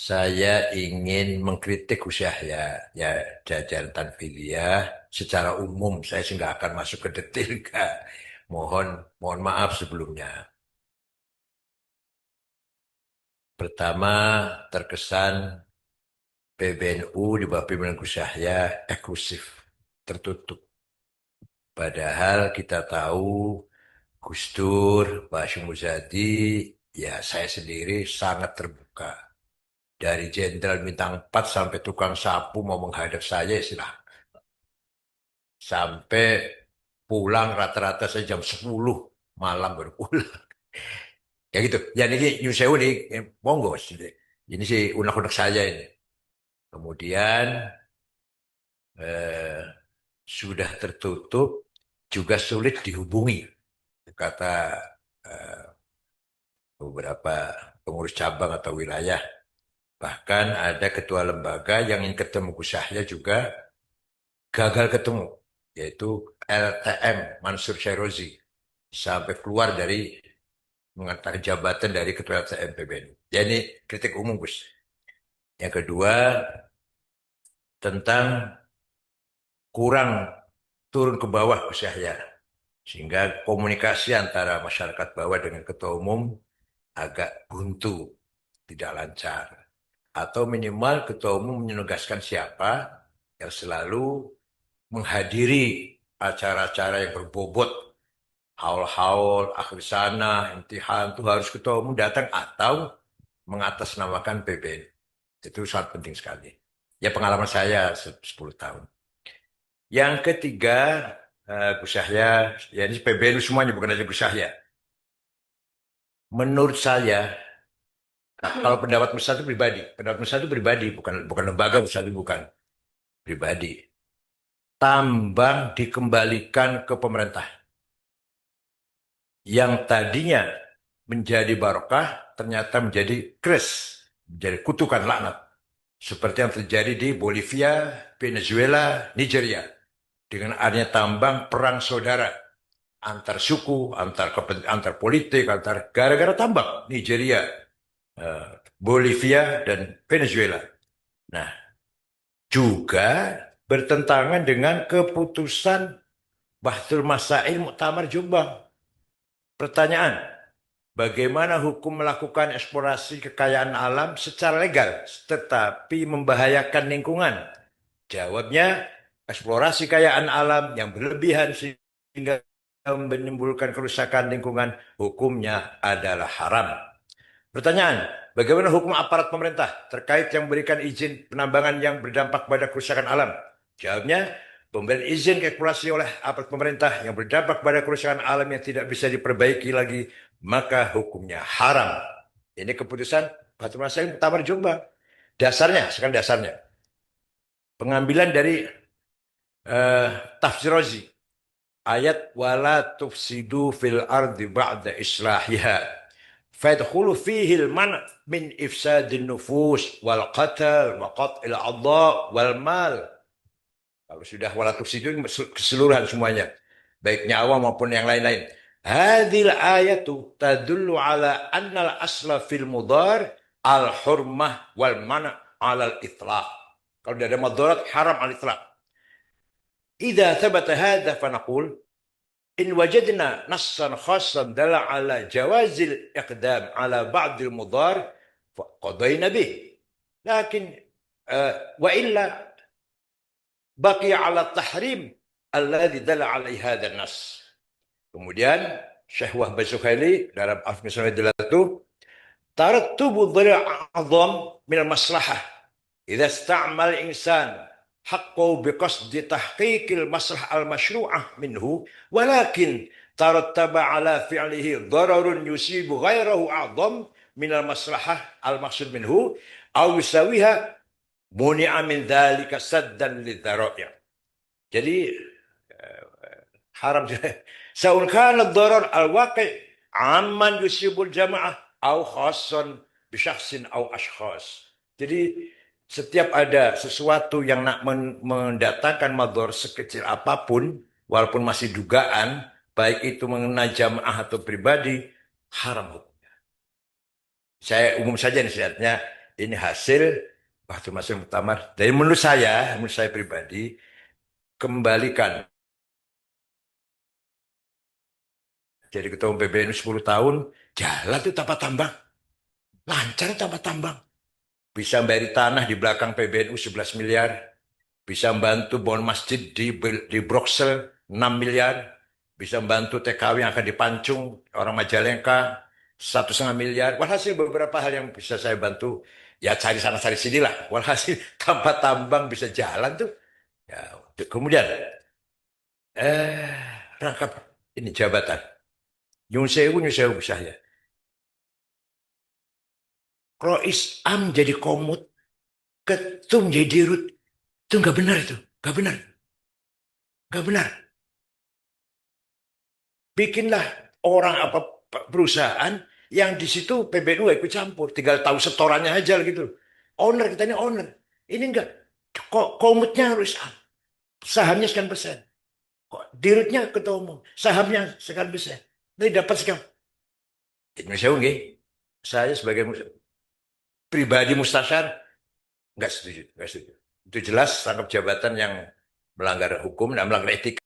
Saya ingin mengkritik Gus Yahya, ya jajaran Tanfidiyah secara umum. Saya sih nggak akan masuk ke detail, Kak. Mohon, mohon maaf sebelumnya. Pertama, terkesan PBNU di bawah pimpinan Gus Yahya eksklusif, tertutup. Padahal kita tahu Gus Dur, Pak Hashim Muzadi, ya saya sendiri sangat terbuka. Dari jenderal bintang 4 sampai tukang sapu mau menghadap saya, silahkan. Sampai pulang rata-rata saya jam 10 malam baru pulang. Ya gitu. Ya ini New Sewu nih, monggo. Ini sih unek-unek saja ini. Kemudian eh, sudah tertutup, juga sulit dihubungi. Kata eh, beberapa pengurus cabang atau wilayah. Bahkan ada ketua lembaga yang ingin ketemu Gus Yahya juga gagal ketemu, yaitu LTM Mansur Syairozi. Sampai keluar dari mengantar jabatan dari Ketua LTM PBNU. Ya ini kritik umum, Gus. Yang kedua, tentang kurang turun ke bawah Gus Yahya. Sehingga komunikasi antara masyarakat bawah dengan Ketua Umum agak buntu, tidak lancar. Atau minimal Ketua Umum menugaskan siapa yang selalu menghadiri acara-acara yang berbobot, haul-haul, akhir sana, imtihan, itu harus Ketua Umum datang atau mengatasnamakan PBN. Itu sangat penting sekali. Ya pengalaman saya 10 tahun. Yang ketiga, Gus Yahya, ya ini PBNU semuanya, bukan aja Gus Yahya. Menurut saya, kalau pendapat besar itu pribadi. Pendapat besar itu pribadi, bukan lembaga besar itu bukan. Pribadi. Tambang dikembalikan ke pemerintah. Yang tadinya menjadi barokah, ternyata menjadi kres. Menjadi kutukan laknat. Seperti yang terjadi di Bolivia, Venezuela, Nigeria. Dengan adanya tambang perang saudara antar suku, antar politik, antar gara-gara tambang Nigeria, Bolivia dan Venezuela. Nah, juga bertentangan dengan keputusan Bahtul Masail Muktamar Jombang. Pertanyaan, bagaimana hukum melakukan eksplorasi kekayaan alam secara legal tetapi membahayakan lingkungan? Jawabnya, eksplorasi kekayaan alam yang berlebihan sehingga menimbulkan kerusakan lingkungan, hukumnya adalah haram. Pertanyaan, bagaimana hukum aparat pemerintah terkait yang memberikan izin penambangan yang berdampak pada kerusakan alam? Jawabnya, pemberian izin eksplorasi oleh aparat pemerintah yang berdampak pada kerusakan alam yang tidak bisa diperbaiki lagi, maka hukumnya haram. Ini keputusan Batu Masail Muktamar Jombang. Dasarnya, sekarang dasarnya. Pengambilan dari uh, Tafsir Razi. Ayat wala tufsidu fil ardi ba'da islahiha. Fadkhulu fihi al-man' min ifsadin nufus wal qatal wa qat'il adha wal mal. Kalau sudah wala tufsidu keseluruhan semuanya, baik nyawa maupun yang lain-lain. Hadhil ayatu tadullu ala anna al-asla fil mudar al-hurmah wal man' ala al-itlaq. Kalau tidak ada madarat haram al-itlaq. Idza thabata hadha fa naqul إن وجدنا نصا خاصا دل على جواز الإقدام على بعض المضار فقضينا به لكن وإلا بقي على التحريم الذي دل عليه هذا النص. Kemudian Syekh Wahbah Sukhaili dalam Al-Misal itu tarattubu dhari' a'zam min al-maslahah idza ista'mal insan حقه بقصد تحقيق المصلحة المشروعة منه ولكن ترتب على فعله ضرر يصيب غيره أعظم من المصلحة المقصود منه أو يساويها منع من ذلك سدا للذرائع. Jadi haram سواء كان الضرر الواقع عمن يصيب الجماعة أو خاصا بشخص أو أشخاص. Jadi setiap ada sesuatu yang nak mendatangkan madhor sekecil apapun, walaupun masih dugaan, baik itu mengenai jamaah atau pribadi, haram hukumnya. Saya umum saja nih sehatnya, ini hasil Bahdul Masih Muktamar. Jadi menurut saya pribadi, kembalikan jadi ketua umum PBNU 10 tahun, jalan tuh tanpa tambang, lancar tanpa tambang. Bisa bayar tanah di belakang PBNU 11 miliar, bisa membantu bangun masjid di Brussel 6 miliar, bisa membantu TKW yang akan dipancung orang Majalengka 1,5 miliar. Walhasil beberapa hal yang bisa saya bantu, ya cari sana cari sini lah. Walhasil tanpa tambang bisa jalan tuh. Ya, kemudian eh rangkap ini jabatan. Nyun sewu saya. Rois Am jadi komut, ketum jadi dirut. Itu nggak benar itu. Nggak benar. Nggak benar. Bikinlah orang apa perusahaan yang di situ PBNU ikut campur. Tinggal tahu setorannya aja gitu. Owner, kita ini owner. Ini enggak. Kok komutnya harus sahamnya sekian persen. Kok dirutnya ketua umum. Sahamnya sekian persen. Ini dapat sekian. Indonesia nggih. Saya sebagai pribadi mustasyar nggak setuju. Nggak setuju. Itu jelas rangkap jabatan yang melanggar hukum dan melanggar etika.